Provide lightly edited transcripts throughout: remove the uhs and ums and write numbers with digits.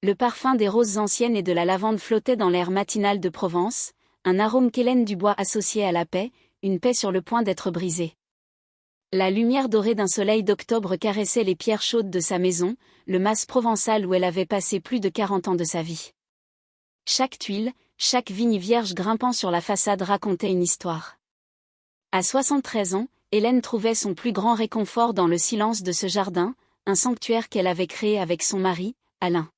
Le parfum des roses anciennes et de la lavande flottait dans l'air matinal de Provence, un arôme qu'Hélène Dubois associait à la paix, une paix sur le point d'être brisée. La lumière dorée d'un soleil d'octobre caressait les pierres chaudes de sa maison, le mas provençal où elle avait passé plus de 40 ans de sa vie. Chaque tuile, chaque vigne vierge grimpant sur la façade racontait une histoire. À 73 ans, Hélène trouvait son plus grand réconfort dans le silence de ce jardin, un sanctuaire qu'elle avait créé avec son mari, Alain.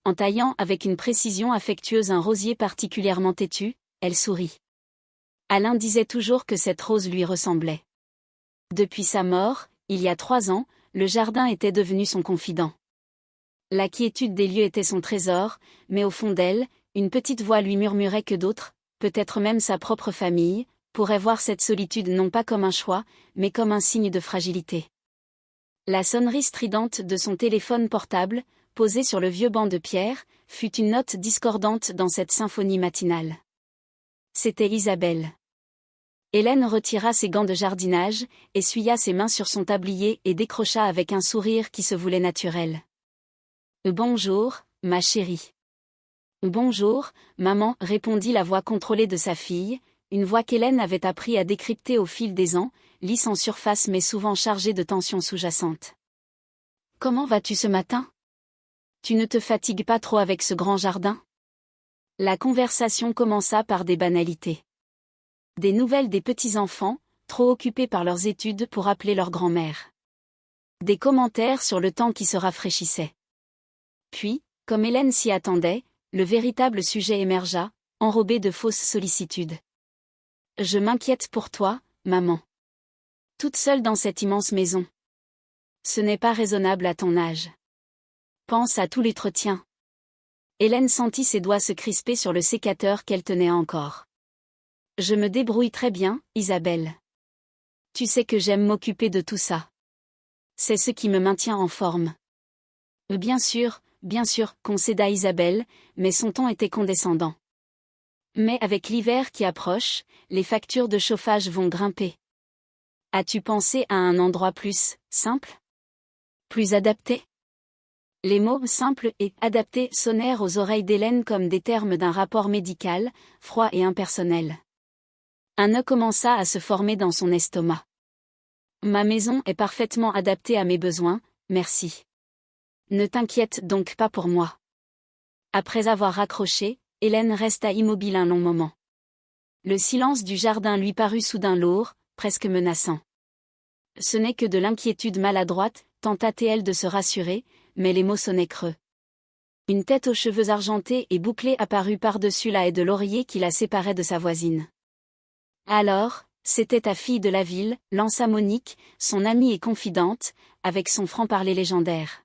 En taillant avec une précision affectueuse un rosier particulièrement têtu, elle sourit. Alain disait toujours que cette rose lui ressemblait. Depuis sa mort, il y a 3 ans, le jardin était devenu son confident. La quiétude des lieux était son trésor, mais au fond d'elle, une petite voix lui murmurait que d'autres, peut-être même sa propre famille, pourraient voir cette solitude non pas comme un choix, mais comme un signe de fragilité. La sonnerie stridente de son téléphone portable, posé sur le vieux banc de pierre, fut une note discordante dans cette symphonie matinale. C'était Isabelle. Hélène retira ses gants de jardinage, essuya ses mains sur son tablier et décrocha avec un sourire qui se voulait naturel. « Bonjour, ma chérie. »« Bonjour, maman » répondit la voix contrôlée de sa fille, une voix qu'Hélène avait appris à décrypter au fil des ans, lisse en surface mais souvent chargée de tensions sous-jacentes. « Comment vas-tu ce matin ? Tu ne te fatigues pas trop avec ce grand jardin ? » La conversation commença par des banalités. Des nouvelles des petits-enfants, trop occupés par leurs études pour appeler leur grand-mère. Des commentaires sur le temps qui se rafraîchissait. Puis, comme Hélène s'y attendait, le véritable sujet émergea, enrobé de fausses sollicitudes. « Je m'inquiète pour toi, maman. Toute seule dans cette immense maison. Ce n'est pas raisonnable à ton âge. Pense à tout l'entretien. » Hélène sentit ses doigts se crisper sur le sécateur qu'elle tenait encore. « Je me débrouille très bien, Isabelle. Tu sais que j'aime m'occuper de tout ça. C'est ce qui me maintient en forme. » Bien sûr, concéda Isabelle, mais son ton était condescendant. Mais avec l'hiver qui approche, les factures de chauffage vont grimper. As-tu pensé à un endroit plus simple ? Plus adapté ? Les mots « simple » et « adapté » sonnèrent aux oreilles d'Hélène comme des termes d'un rapport médical, froid et impersonnel. Un nœud commença à se former dans son estomac. « Ma maison est parfaitement adaptée à mes besoins, merci. Ne t'inquiète donc pas pour moi. » Après avoir raccroché, Hélène resta immobile un long moment. Le silence du jardin lui parut soudain lourd, presque menaçant. Ce n'est que de l'inquiétude maladroite, tenta-t-elle de se rassurer, mais les mots sonnaient creux. Une tête aux cheveux argentés et bouclés apparut par-dessus la haie de laurier qui la séparait de sa voisine. « Alors, c'était ta fille de la ville » lança Monique, son amie et confidente, avec son franc-parler légendaire.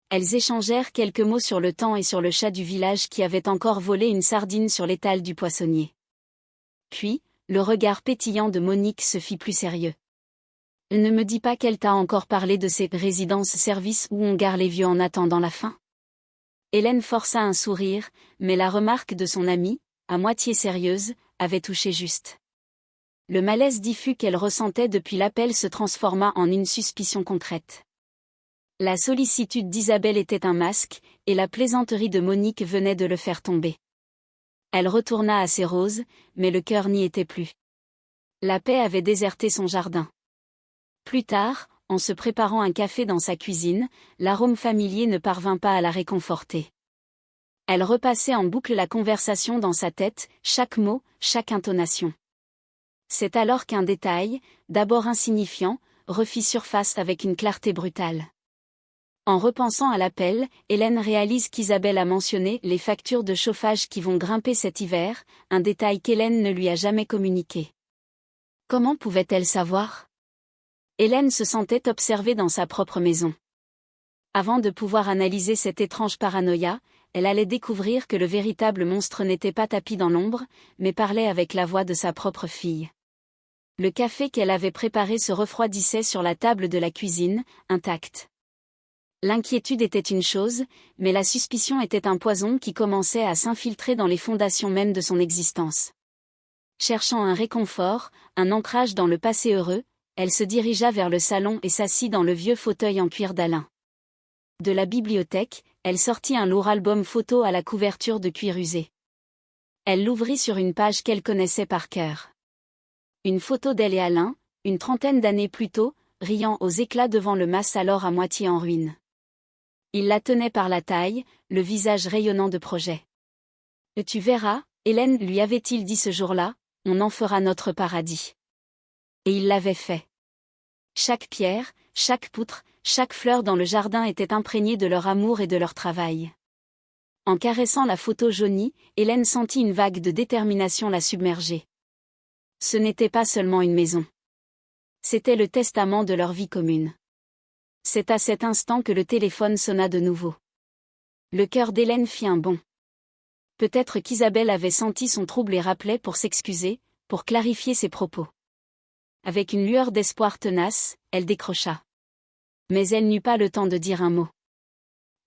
Elles échangèrent quelques mots sur le temps et sur le chat du village qui avait encore volé une sardine sur l'étal du poissonnier. Puis, le regard pétillant de Monique se fit plus sérieux. « Ne me dis pas qu'elle t'a encore parlé de ces résidences-services où on gare les vieux en attendant la fin ?» Hélène força un sourire, mais la remarque de son amie, à moitié sérieuse, avait touché juste. Le malaise diffus qu'elle ressentait depuis l'appel se transforma en une suspicion concrète. La sollicitude d'Isabelle était un masque, et la plaisanterie de Monique venait de le faire tomber. Elle retourna à ses roses, mais le cœur n'y était plus. La paix avait déserté son jardin. Plus tard, en se préparant un café dans sa cuisine, l'arôme familier ne parvint pas à la réconforter. Elle repassait en boucle la conversation dans sa tête, chaque mot, chaque intonation. C'est alors qu'un détail, d'abord insignifiant, refit surface avec une clarté brutale. En repensant à l'appel, Hélène réalise qu'Isabelle a mentionné les factures de chauffage qui vont grimper cet hiver, un détail qu'Hélène ne lui a jamais communiqué. Comment pouvait-elle savoir ? Hélène se sentait observée dans sa propre maison. Avant de pouvoir analyser cette étrange paranoïa, elle allait découvrir que le véritable monstre n'était pas tapi dans l'ombre, mais parlait avec la voix de sa propre fille. Le café qu'elle avait préparé se refroidissait sur la table de la cuisine, intact. L'inquiétude était une chose, mais la suspicion était un poison qui commençait à s'infiltrer dans les fondations mêmes de son existence. Cherchant un réconfort, un ancrage dans le passé heureux, elle se dirigea vers le salon et s'assit dans le vieux fauteuil en cuir d'Alain. De la bibliothèque, elle sortit un lourd album photo à la couverture de cuir usé. Elle l'ouvrit sur une page qu'elle connaissait par cœur. Une photo d'elle et Alain, une trentaine d'années plus tôt, riant aux éclats devant le mas alors à moitié en ruine. Il la tenait par la taille, le visage rayonnant de projet. « Tu verras, Hélène lui avait-il dit ce jour-là, on en fera notre paradis. » Et il l'avait fait. Chaque pierre, chaque poutre, chaque fleur dans le jardin était imprégnée de leur amour et de leur travail. En caressant la photo jaunie, Hélène sentit une vague de détermination la submerger. Ce n'était pas seulement une maison. C'était le testament de leur vie commune. C'est à cet instant que le téléphone sonna de nouveau. Le cœur d'Hélène fit un bond. Peut-être qu'Isabelle avait senti son trouble et rappelait pour s'excuser, pour clarifier ses propos. Avec une lueur d'espoir tenace, elle décrocha. Mais elle n'eut pas le temps de dire un mot.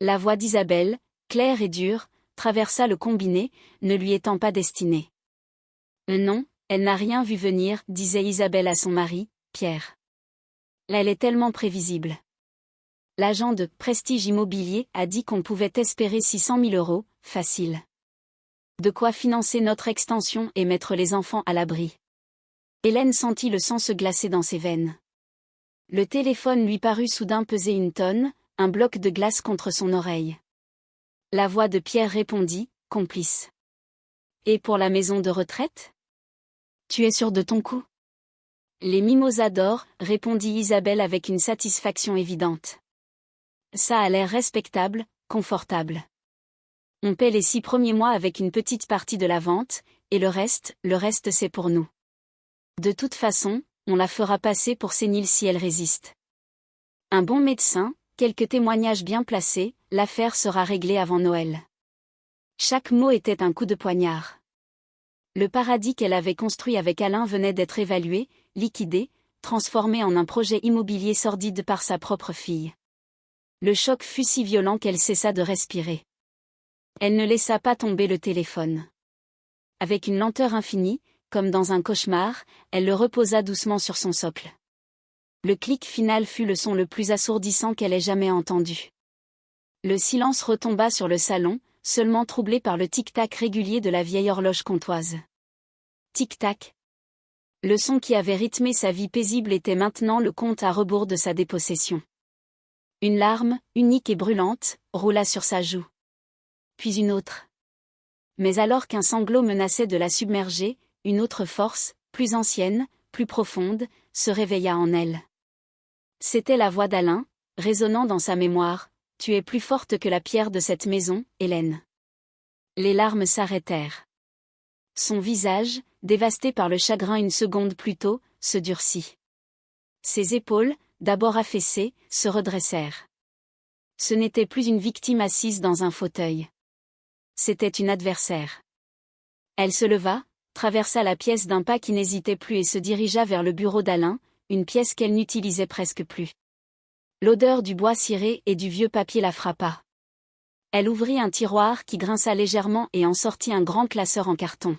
La voix d'Isabelle, claire et dure, traversa le combiné, ne lui étant pas destinée. Non, elle n'a rien vu venir, disait Isabelle à son mari, Pierre. Là, elle est tellement prévisible. L'agent de Prestige Immobilier a dit qu'on pouvait espérer 600 000 €, facile. De quoi financer notre extension et mettre les enfants à l'abri. Hélène sentit le sang se glacer dans ses veines. Le téléphone lui parut soudain peser une tonne, un bloc de glace contre son oreille. La voix de Pierre répondit, complice. Et pour la maison de retraite ? Tu es sûr de ton coup ? Les mimosas d'or, répondit Isabelle avec une satisfaction évidente. Ça a l'air respectable, confortable. On paie les 6 premiers mois avec une petite partie de la vente, et le reste c'est pour nous. De toute façon, on la fera passer pour sénile si elle résiste. Un bon médecin, quelques témoignages bien placés, l'affaire sera réglée avant Noël. Chaque mot était un coup de poignard. Le paradis qu'elle avait construit avec Alain venait d'être évalué, liquidé, transformé en un projet immobilier sordide par sa propre fille. Le choc fut si violent qu'elle cessa de respirer. Elle ne laissa pas tomber le téléphone. Avec une lenteur infinie, comme dans un cauchemar, elle le reposa doucement sur son socle. Le clic final fut le son le plus assourdissant qu'elle ait jamais entendu. Le silence retomba sur le salon, seulement troublé par le tic-tac régulier de la vieille horloge comtoise. Tic-tac. Le son qui avait rythmé sa vie paisible était maintenant le compte à rebours de sa dépossession. Une larme, unique et brûlante, roula sur sa joue. Puis une autre. Mais alors qu'un sanglot menaçait de la submerger, une autre force, plus ancienne, plus profonde, se réveilla en elle. C'était la voix d'Alain, résonnant dans sa mémoire. « Tu es plus forte que la pierre de cette maison, Hélène. » Les larmes s'arrêtèrent. Son visage, dévasté par le chagrin une seconde plus tôt, se durcit. Ses épaules, d'abord affaissées, se redressèrent. Ce n'était plus une victime assise dans un fauteuil. C'était une adversaire. Elle se leva, traversa la pièce d'un pas qui n'hésitait plus et se dirigea vers le bureau d'Alain, une pièce qu'elle n'utilisait presque plus. L'odeur du bois ciré et du vieux papier la frappa. Elle ouvrit un tiroir qui grinça légèrement et en sortit un grand classeur en carton.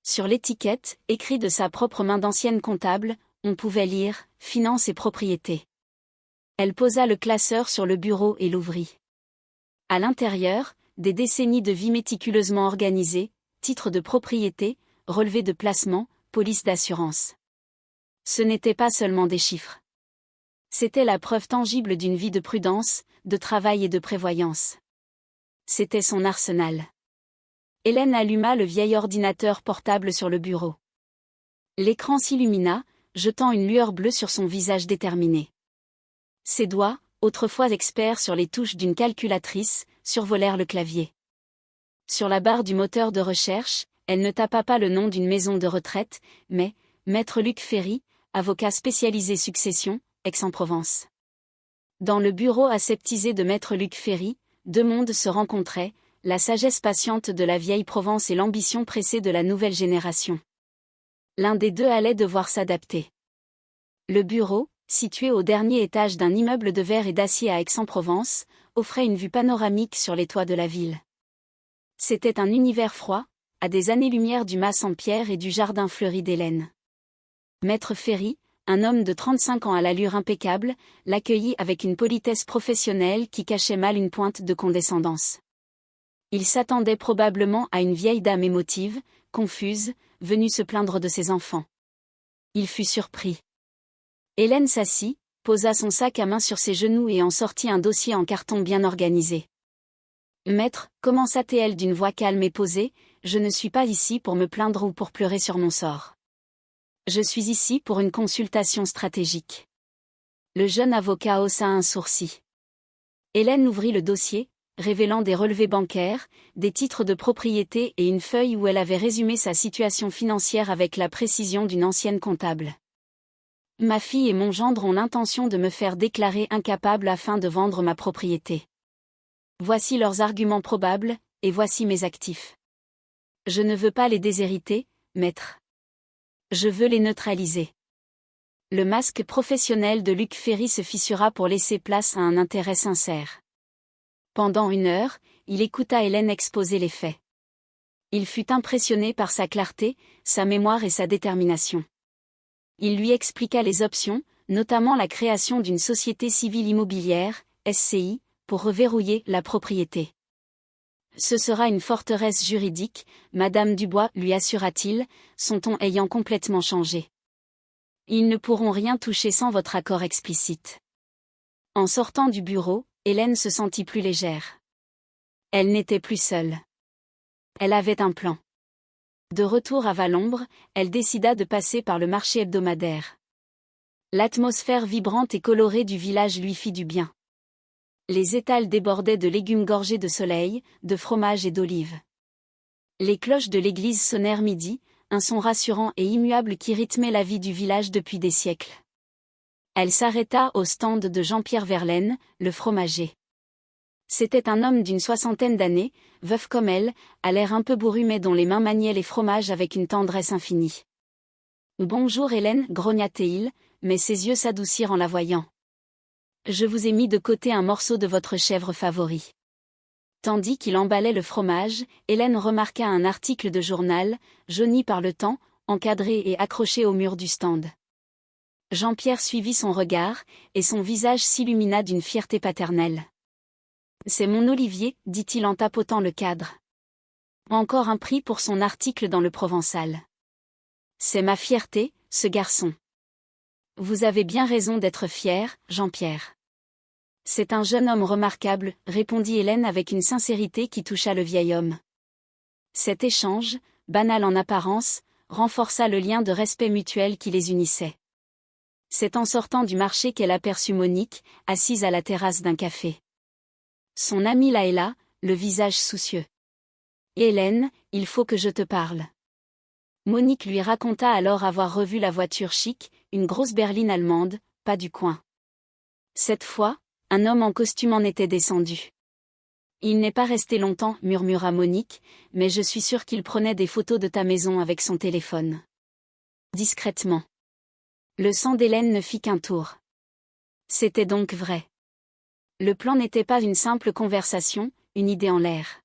Sur l'étiquette, écrit de sa propre main d'ancienne comptable, on pouvait lire « Finances et propriétés ». Elle posa le classeur sur le bureau et l'ouvrit. À l'intérieur, des décennies de vie méticuleusement organisées, titres de propriété, relevés de placement, police d'assurance. Ce n'était pas seulement des chiffres. C'était la preuve tangible d'une vie de prudence, de travail et de prévoyance. C'était son arsenal. Hélène alluma le vieil ordinateur portable sur le bureau. L'écran s'illumina, jetant une lueur bleue sur son visage déterminé. Ses doigts, autrefois experts sur les touches d'une calculatrice, survolèrent le clavier. Sur la barre du moteur de recherche, elle ne tapa pas le nom d'une maison de retraite, mais « Maître Luc Ferry, avocat spécialisé succession, Aix-en-Provence ». Dans le bureau aseptisé de Maître Luc Ferry, deux mondes se rencontraient, la sagesse patiente de la vieille Provence et l'ambition pressée de la nouvelle génération. L'un des deux allait devoir s'adapter. Le bureau, situé au dernier étage d'un immeuble de verre et d'acier à Aix-en-Provence, offrait une vue panoramique sur les toits de la ville. C'était un univers froid, à des années-lumière du mas en pierre et du jardin fleuri d'Hélène. Maître Ferry, un homme de 35 ans à l'allure impeccable, l'accueillit avec une politesse professionnelle qui cachait mal une pointe de condescendance. Il s'attendait probablement à une vieille dame émotive, confuse, venue se plaindre de ses enfants. Il fut surpris. Hélène s'assit, posa son sac à main sur ses genoux et en sortit un dossier en carton bien organisé. « Maître, commença-t-elle d'une voix calme et posée, je ne suis pas ici pour me plaindre ou pour pleurer sur mon sort. Je suis ici pour une consultation stratégique. » Le jeune avocat haussa un sourcil. Hélène ouvrit le dossier, révélant des relevés bancaires, des titres de propriété et une feuille où elle avait résumé sa situation financière avec la précision d'une ancienne comptable. « Ma fille et mon gendre ont l'intention de me faire déclarer incapable afin de vendre ma propriété. Voici leurs arguments probables, et voici mes actifs. Je ne veux pas les déshériter, maître. Je veux les neutraliser. » Le masque professionnel de Luc Ferry se fissura pour laisser place à un intérêt sincère. Pendant 1 heure, il écouta Hélène exposer les faits. Il fut impressionné par sa clarté, sa mémoire et sa détermination. Il lui expliqua les options, notamment la création d'une société civile immobilière, SCI, pour reverrouiller la propriété. « Ce sera une forteresse juridique, Madame Dubois, lui assura-t-il, son ton ayant complètement changé. Ils ne pourront rien toucher sans votre accord explicite. » En sortant du bureau, Hélène se sentit plus légère. Elle n'était plus seule. Elle avait un plan. De retour à Valombre, elle décida de passer par le marché hebdomadaire. L'atmosphère vibrante et colorée du village lui fit du bien. Les étals débordaient de légumes gorgés de soleil, de fromage et d'olives. Les cloches de l'église sonnèrent midi, un son rassurant et immuable qui rythmait la vie du village depuis des siècles. Elle s'arrêta au stand de Jean-Pierre Verlaine, le fromager. C'était un homme d'une 60aine d'années, veuf comme elle, à l'air un peu bourru mais dont les mains maniaient les fromages avec une tendresse infinie. « Bonjour Hélène, grogna-t-il, mais ses yeux s'adoucirent en la voyant. « Je vous ai mis de côté un morceau de votre chèvre favori. » Tandis qu'il emballait le fromage, Hélène remarqua un article de journal, jauni par le temps, encadré et accroché au mur du stand. Jean-Pierre suivit son regard, et son visage s'illumina d'une fierté paternelle. « C'est mon Olivier, dit-il en tapotant le cadre. Encore un prix pour son article dans le Provençal. C'est ma fierté, ce garçon. Vous avez bien raison d'être fier, Jean-Pierre. C'est un jeune homme remarquable, répondit Hélène avec une sincérité qui toucha le vieil homme. Cet échange, banal en apparence, renforça le lien de respect mutuel qui les unissait. C'est en sortant du marché qu'elle aperçut Monique, assise à la terrasse d'un café. Son amie Laëla, le visage soucieux. « Hélène, il faut que je te parle. » Monique lui raconta alors avoir revu la voiture chic, une grosse berline allemande, pas du coin. Cette fois, un homme en costume en était descendu. « Il n'est pas resté longtemps, murmura Monique, mais je suis sûre qu'il prenait des photos de ta maison avec son téléphone. » Discrètement. Le sang d'Hélène ne fit qu'un tour. C'était donc vrai. Le plan n'était pas une simple conversation, une idée en l'air.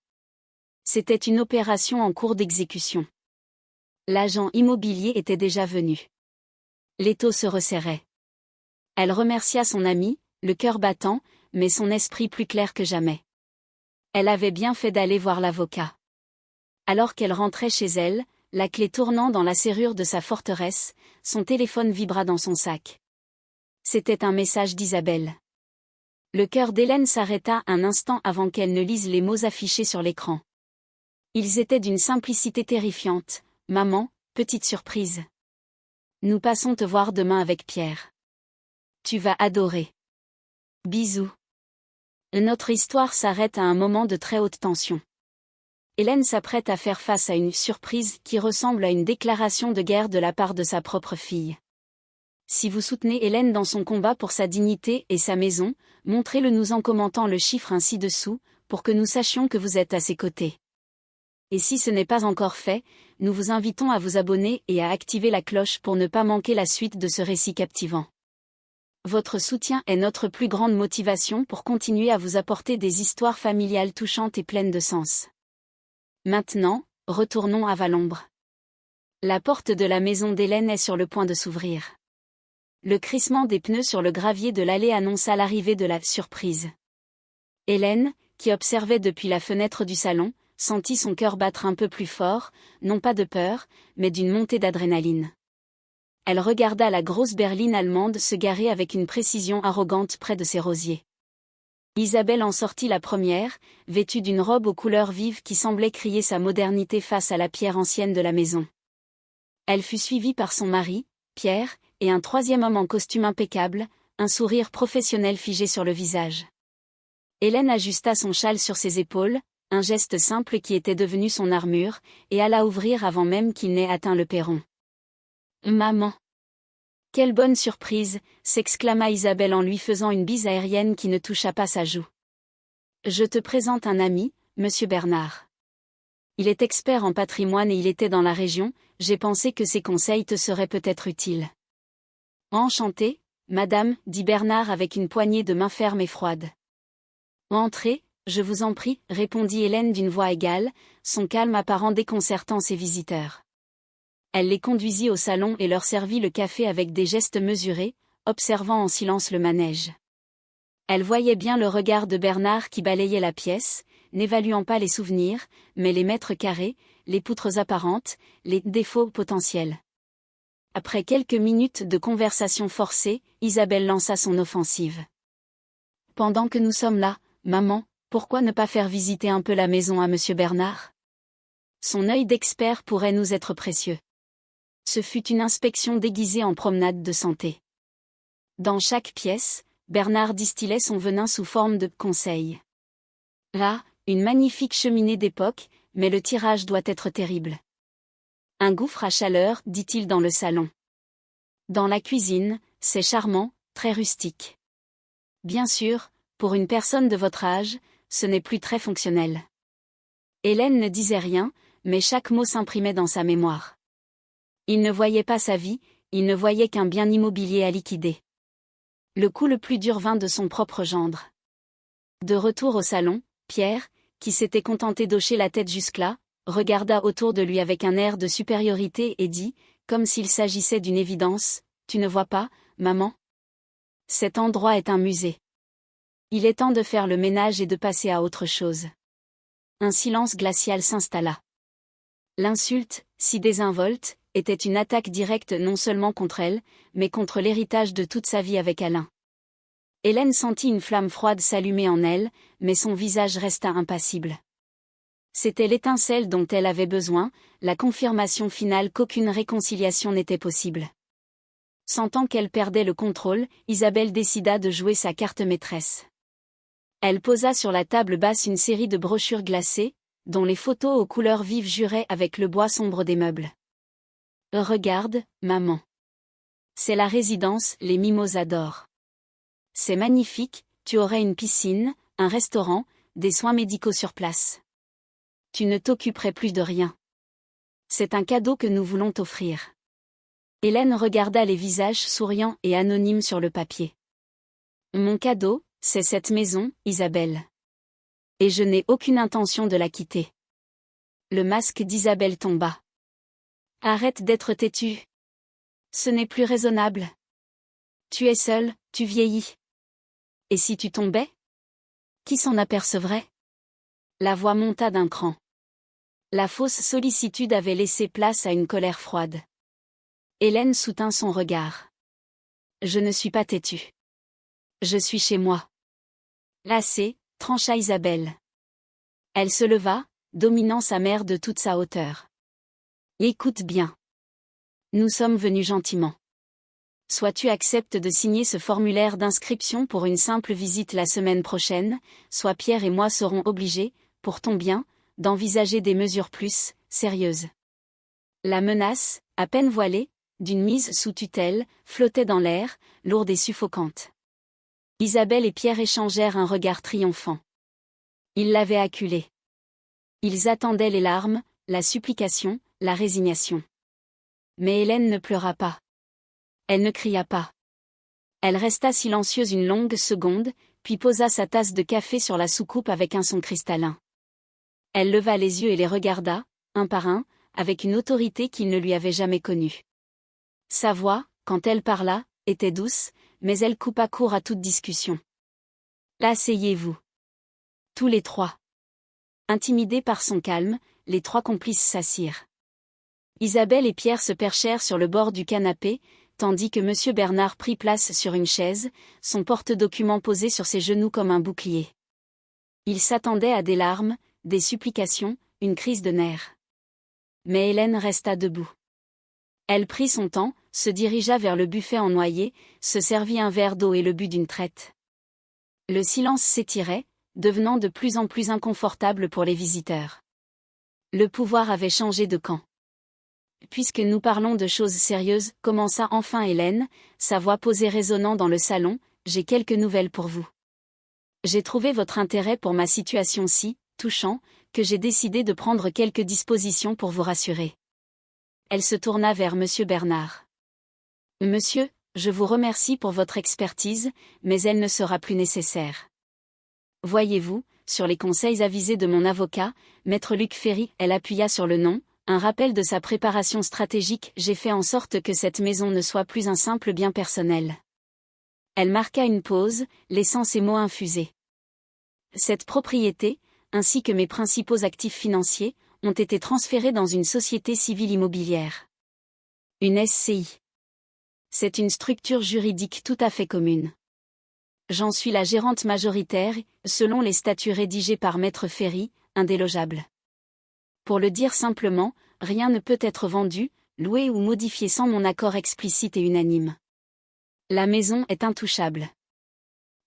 C'était une opération en cours d'exécution. L'agent immobilier était déjà venu. L'étau se resserrait. Elle remercia son ami, le cœur battant, mais son esprit plus clair que jamais. Elle avait bien fait d'aller voir l'avocat. Alors qu'elle rentrait chez elle, la clé tournant dans la serrure de sa forteresse, son téléphone vibra dans son sac. C'était un message d'Isabelle. Le cœur d'Hélène s'arrêta un instant avant qu'elle ne lise les mots affichés sur l'écran. Ils étaient d'une simplicité terrifiante. « Maman, petite surprise. Nous passons te voir demain avec Pierre. Tu vas adorer. Bisous. » Notre histoire s'arrête à un moment de très haute tension. Hélène s'apprête à faire face à une surprise qui ressemble à une déclaration de guerre de la part de sa propre fille. Si vous soutenez Hélène dans son combat pour sa dignité et sa maison, montrez-le nous en commentant le chiffre ci-dessous, pour que nous sachions que vous êtes à ses côtés. Et si ce n'est pas encore fait, nous vous invitons à vous abonner et à activer la cloche pour ne pas manquer la suite de ce récit captivant. Votre soutien est notre plus grande motivation pour continuer à vous apporter des histoires familiales touchantes et pleines de sens. Maintenant, retournons à Valombre. La porte de la maison d'Hélène est sur le point de s'ouvrir. Le crissement des pneus sur le gravier de l'allée annonça l'arrivée de la surprise. Hélène, qui observait depuis la fenêtre du salon, sentit son cœur battre un peu plus fort, non pas de peur, mais d'une montée d'adrénaline. Elle regarda la grosse berline allemande se garer avec une précision arrogante près de ses rosiers. Isabelle en sortit la première, vêtue d'une robe aux couleurs vives qui semblait crier sa modernité face à la pierre ancienne de la maison. Elle fut suivie par son mari, Pierre, et un troisième homme en costume impeccable, un sourire professionnel figé sur le visage. Hélène ajusta son châle sur ses épaules, un geste simple qui était devenu son armure, et alla ouvrir avant même qu'il n'ait atteint le perron. « Maman !» « Quelle bonne surprise !» s'exclama Isabelle en lui faisant une bise aérienne qui ne toucha pas sa joue. « Je te présente un ami, Monsieur Bernard. Il est expert en patrimoine et il était dans la région, j'ai pensé que ses conseils te seraient peut-être utiles. »« Enchanté, madame, dit Bernard avec une poignée de main ferme et froide. »« Entrez, je vous en prie, répondit Hélène d'une voix égale, son calme apparent déconcertant ses visiteurs. Elle les conduisit au salon et leur servit le café avec des gestes mesurés, observant en silence le manège. Elle voyait bien le regard de Bernard qui balayait la pièce, n'évaluant pas les souvenirs, mais les mètres carrés, les poutres apparentes, les défauts potentiels. Après quelques minutes de conversation forcée, Isabelle lança son offensive. « Pendant que nous sommes là, maman, pourquoi ne pas faire visiter un peu la maison à Monsieur Bernard ? Son œil d'expert pourrait nous être précieux. » Ce fut une inspection déguisée en promenade de santé. Dans chaque pièce, Bernard distillait son venin sous forme de conseils. Là, une magnifique cheminée d'époque, mais le tirage doit être terrible. Un gouffre à chaleur, dit-il dans le salon. Dans la cuisine, c'est charmant, très rustique. Bien sûr, pour une personne de votre âge, ce n'est plus très fonctionnel. Hélène ne disait rien, mais chaque mot s'imprimait dans sa mémoire. Il ne voyait pas sa vie, il ne voyait qu'un bien immobilier à liquider. Le coup le plus dur vint de son propre gendre. De retour au salon, Pierre, qui s'était contenté d'hocher la tête jusque-là, regarda autour de lui avec un air de supériorité et dit, comme s'il s'agissait d'une évidence, « Tu ne vois pas, maman ? Cet endroit est un musée. Il est temps de faire le ménage et de passer à autre chose. » Un silence glacial s'installa. L'insulte, si désinvolte, était une attaque directe non seulement contre elle, mais contre l'héritage de toute sa vie avec Alain. Hélène sentit une flamme froide s'allumer en elle, mais son visage resta impassible. C'était l'étincelle dont elle avait besoin, la confirmation finale qu'aucune réconciliation n'était possible. Sentant qu'elle perdait le contrôle, Isabelle décida de jouer sa carte maîtresse. Elle posa sur la table basse une série de brochures glacées, dont les photos aux couleurs vives juraient avec le bois sombre des meubles. « Regarde, maman. C'est la résidence, les Mimosas d'or. C'est magnifique, tu aurais une piscine, un restaurant, des soins médicaux sur place. Tu ne t'occuperais plus de rien. C'est un cadeau que nous voulons t'offrir. » Hélène regarda les visages souriants et anonymes sur le papier. « Mon cadeau, c'est cette maison, Isabelle. Et je n'ai aucune intention de la quitter. » Le masque d'Isabelle tomba. « Arrête d'être têtue. Ce n'est plus raisonnable. Tu es seule, tu vieillis. Et si tu tombais ? Qui s'en apercevrait ? » La voix monta d'un cran. La fausse sollicitude avait laissé place à une colère froide. Hélène soutint son regard. « Je ne suis pas têtue. Je suis chez moi. » Lassée, trancha Isabelle. Elle se leva, dominant sa mère de toute sa hauteur. « Écoute bien. Nous sommes venus gentiment. Soit tu acceptes de signer ce formulaire d'inscription pour une simple visite la semaine prochaine, soit Pierre et moi serons obligés, pour ton bien, d'envisager des mesures plus sérieuses. » La menace, à peine voilée, d'une mise sous tutelle, flottait dans l'air, lourde et suffocante. Isabelle et Pierre échangèrent un regard triomphant. Ils l'avaient acculée. Ils attendaient les larmes, la supplication, la résignation. Mais Hélène ne pleura pas. Elle ne cria pas. Elle resta silencieuse une longue seconde, puis posa sa tasse de café sur la soucoupe avec un son cristallin. Elle leva les yeux et les regarda, un par un, avec une autorité qu'il ne lui avait jamais connue. Sa voix, quand elle parla, était douce, mais elle coupa court à toute discussion. Asseyez-vous. Tous les trois. Intimidés par son calme, les trois complices s'assirent. Isabelle et Pierre se perchèrent sur le bord du canapé, tandis que M. Bernard prit place sur une chaise, son porte-documents posé sur ses genoux comme un bouclier. Il s'attendait à des larmes, des supplications, une crise de nerfs. Mais Hélène resta debout. Elle prit son temps, se dirigea vers le buffet en noyer, se servit un verre d'eau et le but d'une traite. Le silence s'étirait, devenant de plus en plus inconfortable pour les visiteurs. Le pouvoir avait changé de camp. Puisque nous parlons de choses sérieuses, commença enfin Hélène, sa voix posée résonnant dans le salon, j'ai quelques nouvelles pour vous. J'ai trouvé votre intérêt pour ma situation si touchant, que j'ai décidé de prendre quelques dispositions pour vous rassurer. Elle se tourna vers M. Bernard. Monsieur, je vous remercie pour votre expertise, mais elle ne sera plus nécessaire. Voyez-vous, sur les conseils avisés de mon avocat, Maître Luc Ferry, elle appuya sur le nom, un rappel de sa préparation stratégique, j'ai fait en sorte que cette maison ne soit plus un simple bien personnel. Elle marqua une pause, laissant ses mots infuser. Cette propriété, ainsi que mes principaux actifs financiers, ont été transférés dans une société civile immobilière. Une SCI. C'est une structure juridique tout à fait commune. J'en suis la gérante majoritaire, selon les statuts rédigés par Maître Ferry, indélogeables. Pour le dire simplement, rien ne peut être vendu, loué ou modifié sans mon accord explicite et unanime. La maison est intouchable.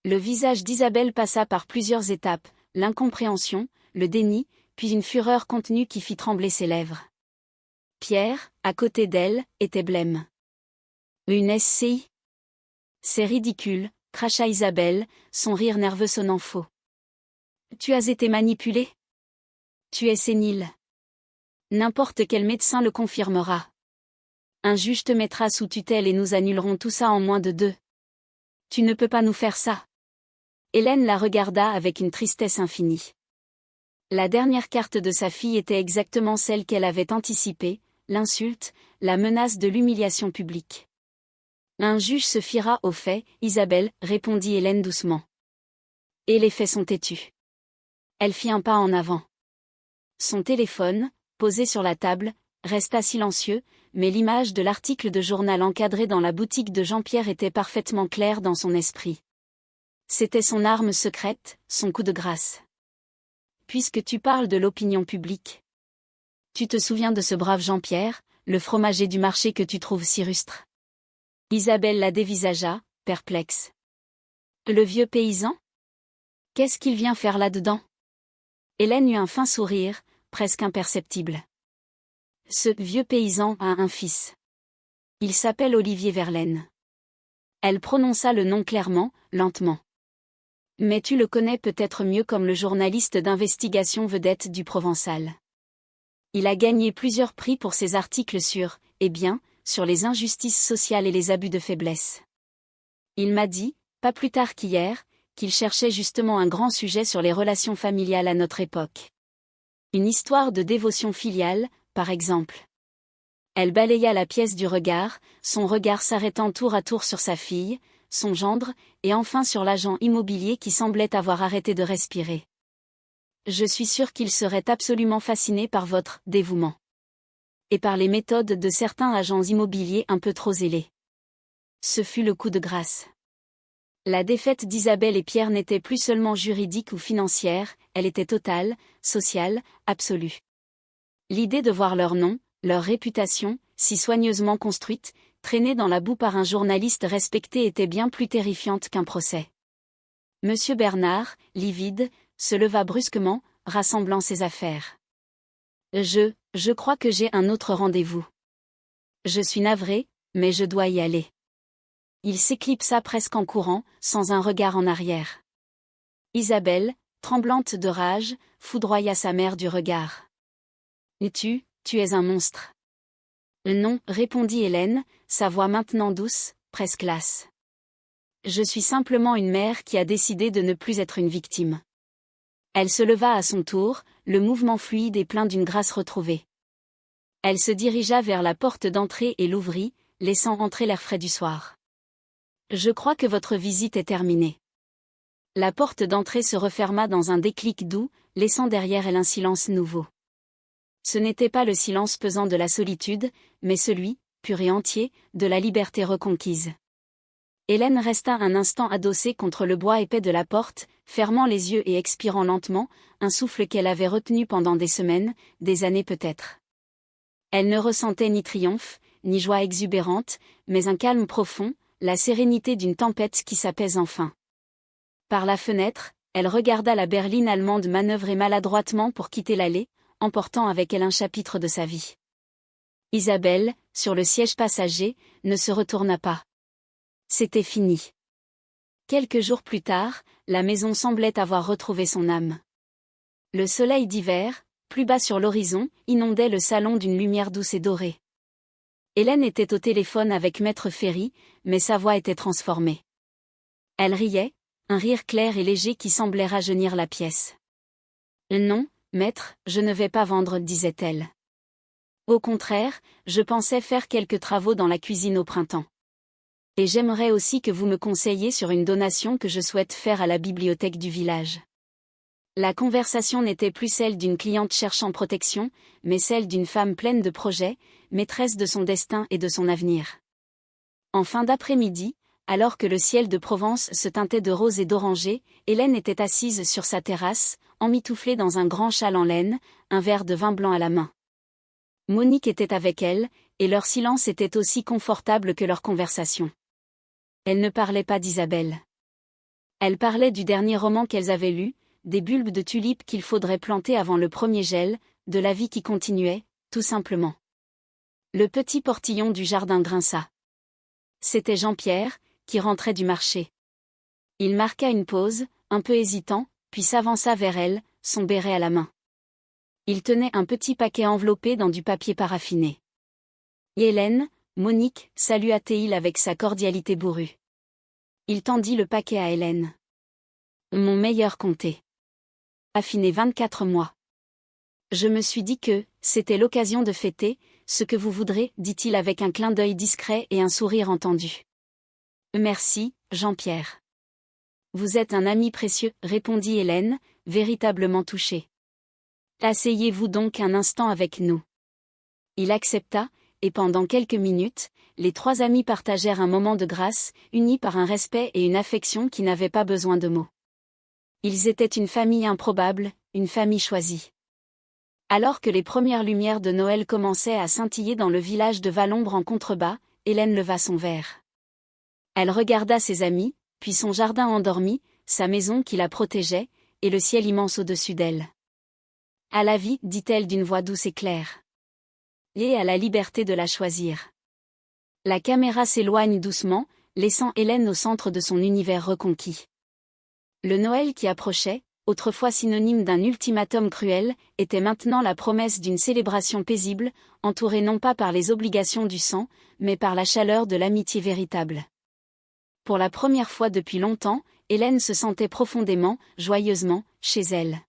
Le visage d'Isabelle passa par plusieurs étapes, l'incompréhension, le déni, puis une fureur contenue qui fit trembler ses lèvres. Pierre, à côté d'elle, était blême. Une SCI ? C'est ridicule, cracha Isabelle, son rire nerveux sonnant faux. Tu as été manipulée ? Tu es sénile. N'importe quel médecin le confirmera. Un juge te mettra sous tutelle et nous annulerons tout ça en moins de 2. Tu ne peux pas nous faire ça. Hélène la regarda avec une tristesse infinie. La dernière carte de sa fille était exactement celle qu'elle avait anticipée, l'insulte, la menace de l'humiliation publique. Un juge se fiera aux faits, Isabelle, répondit Hélène doucement. Et les faits sont têtus. Elle fit un pas en avant. Son téléphone, posé sur la table, resta silencieux, mais l'image de l'article de journal encadré dans la boutique de Jean-Pierre était parfaitement claire dans son esprit. C'était son arme secrète, son coup de grâce. Puisque tu parles de l'opinion publique. Tu te souviens de ce brave Jean-Pierre, le fromager du marché que tu trouves si rustre ? Isabelle la dévisagea, perplexe. Le vieux paysan ? Qu'est-ce qu'il vient faire là-dedans ? Hélène eut un fin sourire, presque imperceptible. Ce vieux paysan a un fils. Il s'appelle Olivier Verlaine. Elle prononça le nom clairement, lentement. Mais tu le connais peut-être mieux comme le journaliste d'investigation vedette du Provençal. Il a gagné plusieurs prix pour ses articles sur les injustices sociales et les abus de faiblesse. Il m'a dit, pas plus tard qu'hier, qu'il cherchait justement un grand sujet sur les relations familiales à notre époque. Une histoire de dévotion filiale, par exemple. Elle balaya la pièce du regard, son regard s'arrêtant tour à tour sur sa fille, son gendre, et enfin sur l'agent immobilier qui semblait avoir arrêté de respirer. Je suis sûre qu'il serait absolument fasciné par votre dévouement. Et par les méthodes de certains agents immobiliers un peu trop zélés. Ce fut le coup de grâce. La défaite d'Isabelle et Pierre n'était plus seulement juridique ou financière, elle était totale, sociale, absolue. L'idée de voir leur nom, leur réputation, si soigneusement construite, traînée dans la boue par un journaliste respecté était bien plus terrifiante qu'un procès. Monsieur Bernard, livide, se leva brusquement, rassemblant ses affaires. Je crois que j'ai un autre rendez-vous. Je suis navré, mais je dois y aller. Il s'éclipsa presque en courant, sans un regard en arrière. Isabelle, tremblante de rage, foudroya sa mère du regard. Et tu es un monstre. Non, répondit Hélène, sa voix maintenant douce, presque lasse. Je suis simplement une mère qui a décidé de ne plus être une victime. Elle se leva à son tour, le mouvement fluide et plein d'une grâce retrouvée. Elle se dirigea vers la porte d'entrée et l'ouvrit, laissant entrer l'air frais du soir. Je crois que votre visite est terminée. La porte d'entrée se referma dans un déclic doux, laissant derrière elle un silence nouveau. Ce n'était pas le silence pesant de la solitude, mais celui, pur et entier, de la liberté reconquise. Hélène resta un instant adossée contre le bois épais de la porte, fermant les yeux et expirant lentement, un souffle qu'elle avait retenu pendant des semaines, des années peut-être. Elle ne ressentait ni triomphe, ni joie exubérante, mais un calme profond, la sérénité d'une tempête qui s'apaise enfin. Par la fenêtre, elle regarda la berline allemande manœuvrer maladroitement pour quitter l'allée, emportant avec elle un chapitre de sa vie. Isabelle, sur le siège passager, ne se retourna pas. C'était fini. Quelques jours plus tard, la maison semblait avoir retrouvé son âme. Le soleil d'hiver, plus bas sur l'horizon, inondait le salon d'une lumière douce et dorée. Hélène était au téléphone avec Maître Ferry, mais sa voix était transformée. Elle riait, un rire clair et léger qui semblait rajeunir la pièce. « Non, maître, je ne vais pas vendre, disait-elle. Au contraire, je pensais faire quelques travaux dans la cuisine au printemps. Et j'aimerais aussi que vous me conseilliez sur une donation que je souhaite faire à la bibliothèque du village. » La conversation n'était plus celle d'une cliente cherchant protection, mais celle d'une femme pleine de projets, maîtresse de son destin et de son avenir. En fin d'après-midi, alors que le ciel de Provence se teintait de rose et d'oranger, Hélène était assise sur sa terrasse, emmitouflée dans un grand châle en laine, un verre de vin blanc à la main. Monique était avec elle, et leur silence était aussi confortable que leur conversation. Elle ne parlait pas d'Isabelle. Elle parlait du dernier roman qu'elles avaient lu, des bulbes de tulipes qu'il faudrait planter avant le premier gel, de la vie qui continuait, tout simplement. Le petit portillon du jardin grinça. C'était Jean-Pierre, qui rentrait du marché. Il marqua une pause, un peu hésitant, puis s'avança vers elle, son béret à la main. Il tenait un petit paquet enveloppé dans du papier paraffiné. Et Hélène, Monique, salua-t-il avec sa cordialité bourrue. Il tendit le paquet à Hélène. Mon meilleur comté. Affiné 24 mois. Je me suis dit que, c'était l'occasion de fêter, ce que vous voudrez, dit-il avec un clin d'œil discret et un sourire entendu. Merci, Jean-Pierre. Vous êtes un ami précieux, répondit Hélène, véritablement touchée. Asseyez-vous donc un instant avec nous. Il accepta, et pendant quelques minutes, les trois amis partagèrent un moment de grâce, unis par un respect et une affection qui n'avaient pas besoin de mots. Ils étaient une famille improbable, une famille choisie. Alors que les premières lumières de Noël commençaient à scintiller dans le village de Valombre en contrebas, Hélène leva son verre. Elle regarda ses amis, puis son jardin endormi, sa maison qui la protégeait, et le ciel immense au-dessus d'elle. À la vie, dit-elle d'une voix douce et claire. Et à la liberté de la choisir. La caméra s'éloigne doucement, laissant Hélène au centre de son univers reconquis. Le Noël qui approchait, autrefois synonyme d'un ultimatum cruel, était maintenant la promesse d'une célébration paisible, entourée non pas par les obligations du sang, mais par la chaleur de l'amitié véritable. Pour la première fois depuis longtemps, Hélène se sentait profondément, joyeusement, chez elle.